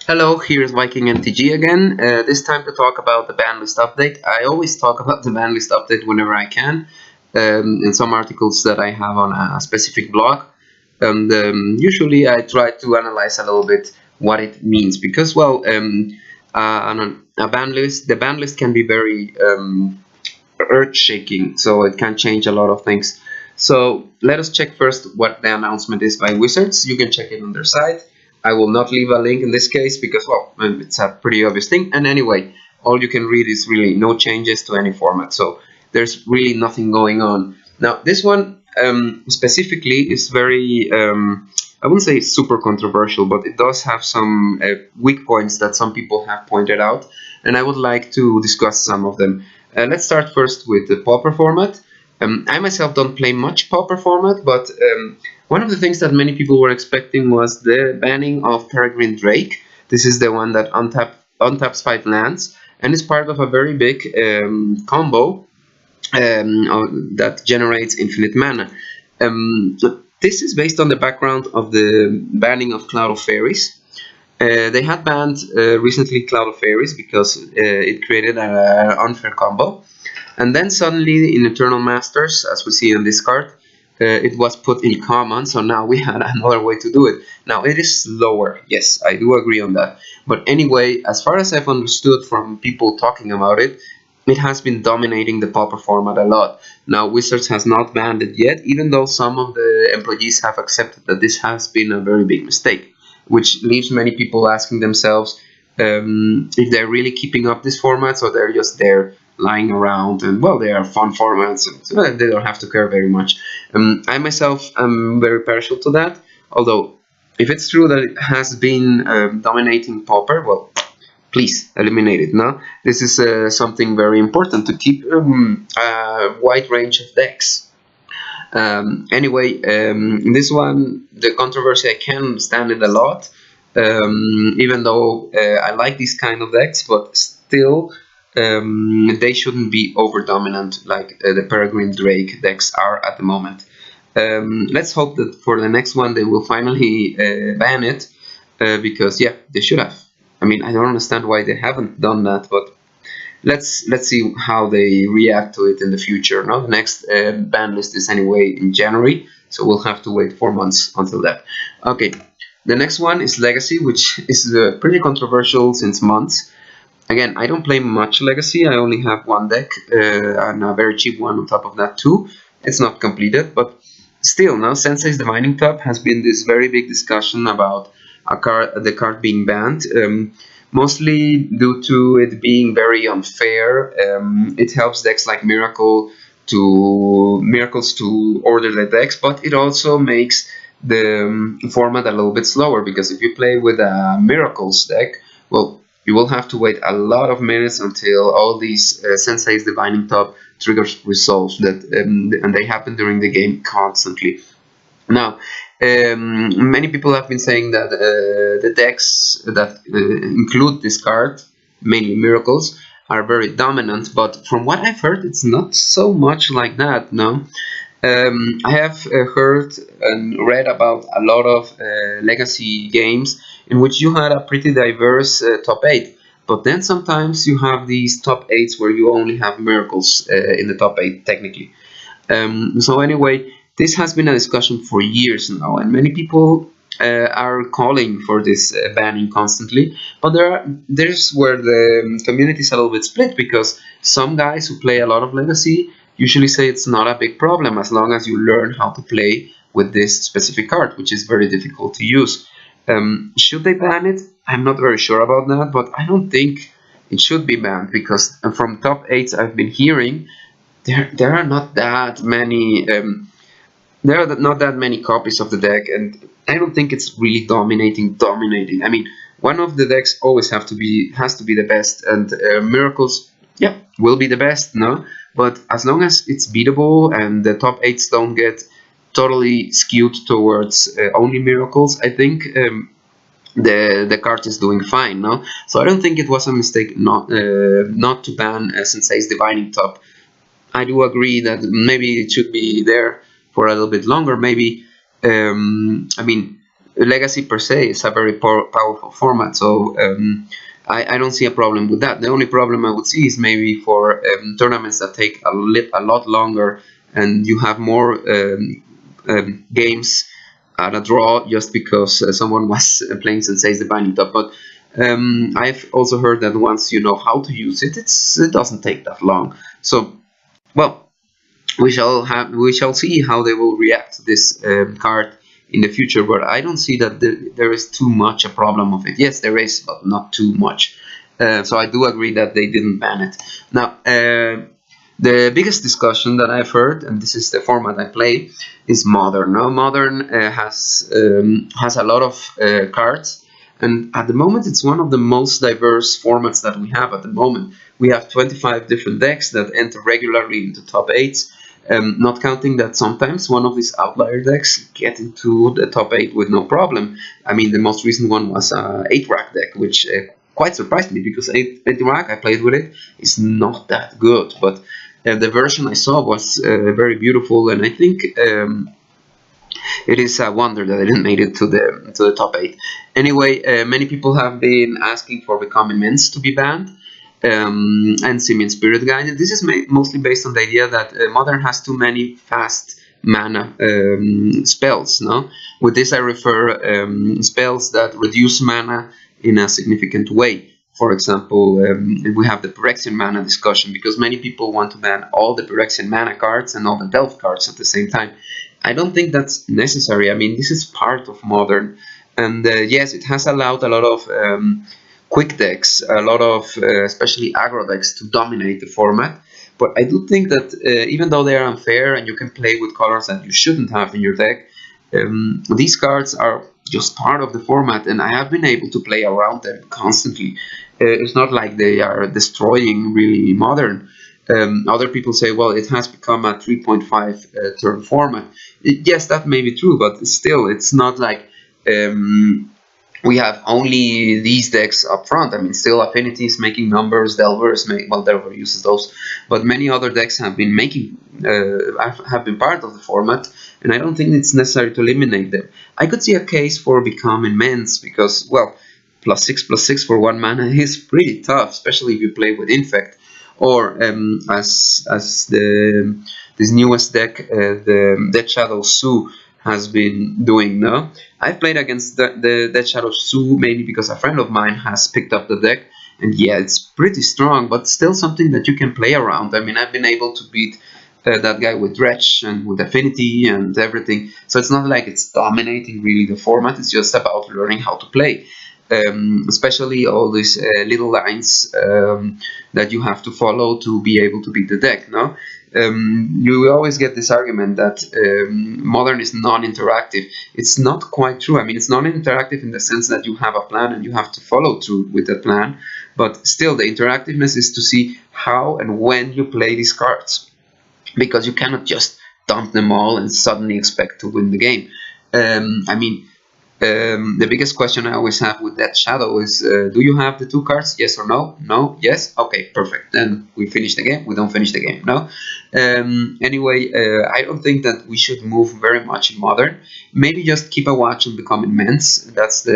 Hello, here's Viking MtG again. This time to talk about the Banlist update. I always talk about the Banlist update whenever I can, in some articles that I have on a specific blog. And usually I try to analyze a little bit what it means because, well, a ban list, the ban list can be very earth-shaking, so it can change a lot of things. So let us check first what the announcement is by Wizards. You can check it on their site. I will not leave a link in this case because, well, it's a pretty obvious thing. And anyway, all you can read is really no changes to any format. So there's really nothing going on. Now, this one specifically is very, I wouldn't say super controversial, but it does have some weak points that some people have pointed out. And I would like to discuss some of them. Let's start first with the Pauper format. I myself don't play much Pauper format, but one of the things that many people were expecting was the banning of Peregrine Drake. This is the one that untaps 5 lands and is part of a very big combo that generates infinite mana. This is based on the background of the banning of Cloud of Fairies. They had banned recently Cloud of Fairies because it created an unfair combo. And then suddenly in Eternal Masters, as we see on this card, it was put in common, so now we had another way to do it. Now it is slower, yes, I do agree on that. But anyway, as far as I've understood from people talking about it, it has been dominating the Pauper format a lot. Now Wizards has not banned it yet, even though some of the employees have accepted that this has been a very big mistake, which leaves many people asking themselves if they're really keeping up these formats or they're just there lying around. And well, they are fun formats, so they don't have to care very much. I myself am very partial to that, although if it's true that it has been dominating Pauper, well, please eliminate it. No, this is something very important to keep a wide range of decks. Anyway, this one, the controversy, I can understand it a lot, even though I like these kind of decks, but still they shouldn't be over dominant like the Peregrine Drake decks are at the moment. Let's hope that for the next one they will finally ban it, because yeah, they should have. I mean, I don't understand why they haven't done that, but let's see how they react to it in the future. Now the next ban list is anyway in January, so we'll have to wait 4 months until that. Okay, the next one is Legacy, which is pretty controversial since months. Again, I don't play much Legacy. I only have one deck and a very cheap one on top of that too. It's not completed, but still, now Sensei's Divining Top has been this very big discussion about the card being banned. Mostly due to it being very unfair. It helps decks like Miracles to order the decks, but it also makes the format a little bit slower, because if you play with a Miracles deck, well, you will have to wait a lot of minutes until all these Sensei's Divining Top triggers resolve, and they happen during the game constantly. Now, many people have been saying that the decks that include this card, mainly Miracles, are very dominant, but from what I've heard, it's not so much like that, no? I have heard and read about a lot of Legacy games in which you had a pretty diverse top 8, but then sometimes you have these top 8s where you only have Miracles in the top 8 technically. So anyway, this has been a discussion for years now, and many people are calling for this banning constantly, but there's where the community is a little bit split, because some guys who play a lot of Legacy usually say it's not a big problem as long as you learn how to play with this specific card, which is very difficult to use. Should they ban it? I'm not very sure about that, but I don't think it should be banned, because from top 8s I've been hearing, there are not that many copies of the deck, and I don't think it's really dominating. I mean, one of the decks always has to be the best, and Miracles, yeah, will be the best, no? But as long as it's beatable and the top 8s don't get totally skewed towards only Miracles, I think the card is doing fine, no? So I don't think it was a mistake not to ban Sensei's Divining Top. I do agree that maybe it should be there for a little bit longer. Maybe, I mean, Legacy per se is a very powerful format, so I don't see a problem with that. The only problem I would see is maybe for tournaments that take a lot longer and you have more games at a draw just because someone was playing Sensei's The Binding Top. But I've also heard that once you know how to use it, it doesn't take that long. So, well, we shall see how they will react to this card in the future, but I don't see that there is too much a problem of it. Yes, there is, but not too much. So I do agree that they didn't ban it. Now, the biggest discussion that I've heard, and this is the format I play, is Modern. Now, Modern has a lot of cards, and at the moment it's one of the most diverse formats that we have at the moment. We have 25 different decks that enter regularly into top 8s. Not counting that sometimes one of these outlier decks get into the top 8 with no problem. I mean, the most recent one was a 8-rack deck, which quite surprised me, because 8-rack, I played with it, is not that good. But the version I saw was very beautiful, and I think it is a wonder that it didn't make it to the top 8. Anyway, many people have been asking for Viking MtG to be banned. And Simian Spirit Guide. This is mostly based on the idea that Modern has too many fast mana spells. No, with this I refer spells that reduce mana in a significant way. For example, we have the Phyrexian mana discussion, because many people want to ban all the Phyrexian mana cards and all the Delve cards at the same time. I don't think that's necessary. I mean, this is part of Modern, and yes, it has allowed a lot of quick decks, a lot of especially aggro decks, to dominate the format. But I do think that even though they are unfair and you can play with colors that you shouldn't have in your deck, these cards are just part of the format, and I have been able to play around them constantly. It's not like they are destroying really Modern. Other people say, well, it has become a 3.5 turn format. Yes, that may be true, but still, it's not like we have only these decks up front. I mean, still Affinity is making numbers, Delvers well, Delver uses those, but many other decks have been making have been part of the format, and I don't think it's necessary to eliminate them. I could see a case for becoming immense, because, well, +6/+6 for 1 mana is pretty tough, especially if you play with Infect, or as this newest deck, the Dead Shadow Su, has been doing now. I've played against the Dead Shadow Su mainly because a friend of mine has picked up the deck, and yeah, it's pretty strong, but still something that you can play around. I mean, I've been able to beat that guy with Dredge and with Affinity and everything, so it's not like it's dominating really the format, it's just about learning how to play. Especially all these little lines that you have to follow to be able to beat the deck, no? You always get this argument that Modern is non-interactive. It's not quite true. I mean, it's non-interactive in the sense that you have a plan and you have to follow through with that plan, but still the interactiveness is to see how and when you play these cards, because you cannot just dump them all and suddenly expect to win the game. I mean, the biggest question I always have with that Shadow is, do you have the 2 cards? Yes or no? No? Yes? Okay, perfect. Then we finish the game. We don't finish the game. No? Anyway, I don't think that we should move very much in Modern. Maybe just keep a watch on Become Immense. That's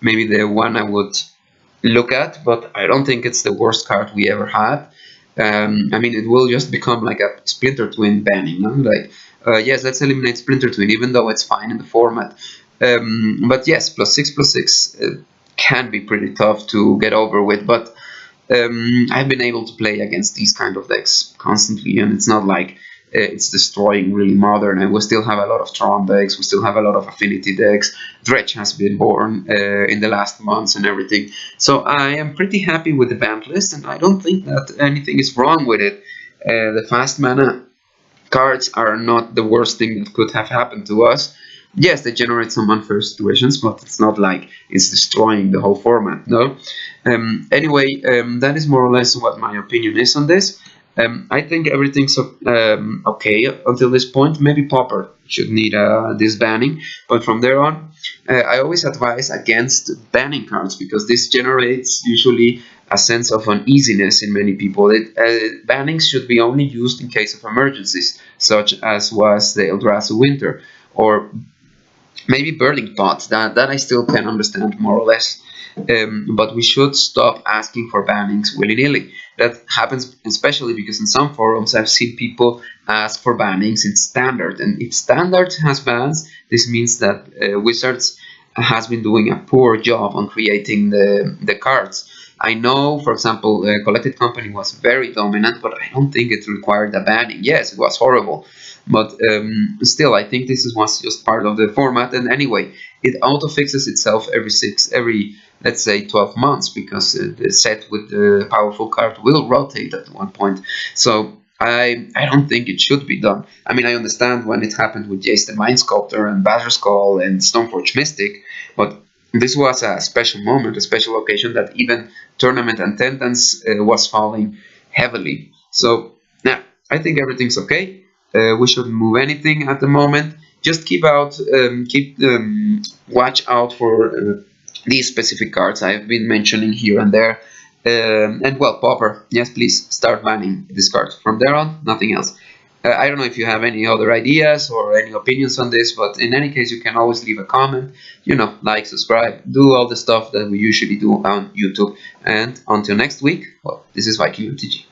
maybe the one I would look at, but I don't think it's the worst card we ever had. I mean, it will just become like a Splinter Twin banning. No? Like, yes, let's eliminate Splinter Twin, even though it's fine in the format. But yes, +6/+6 can be pretty tough to get over with, but I've been able to play against these kind of decks constantly, and it's not like it's destroying really Modern, and we still have a lot of Tron decks, we still have a lot of Affinity decks, Dredge has been born in the last months and everything, so I am pretty happy with the banned list, and I don't think that anything is wrong with it. The fast mana cards are not the worst thing that could have happened to us. Yes, they generate some unfair situations, but it's not like it's destroying the whole format, no? Anyway, that is more or less what my opinion is on this. I think everything's okay until this point. Maybe Pauper should need this banning, but from there on, I always advise against banning cards, because this generates usually a sense of uneasiness in many people. Bannings should be only used in case of emergencies, such as was the Eldrazi Winter, or maybe burning thoughts that I still can understand more or less. But we should stop asking for bannings willy-nilly. That happens especially because in some forums I've seen people ask for bannings in standard, and if standard has bans, this means that Wizards has been doing a poor job on creating the cards. I know, for example, Collected Company was very dominant, but I don't think it required a banning. Yes, it was horrible, but still, I think this was just part of the format. And anyway, it auto fixes itself every let's say 12 months, because the set with the powerful card will rotate at one point. So I don't think it should be done. I mean, I understand when it happened with Jace the Mind Sculptor and Batterskull and Stoneforge Mystic, but this was a special moment, a special occasion that even tournament attendance was falling heavily. So yeah, I think everything's okay. We shouldn't move anything at the moment. Just keep watch out for these specific cards I've been mentioning here and there. And well, Popper, yes, please start banning this card. From there on, nothing else. I don't know if you have any other ideas or any opinions on this, but in any case, you can always leave a comment, like, subscribe, do all the stuff that we usually do on YouTube. And until next week, well, this is Viking MtG.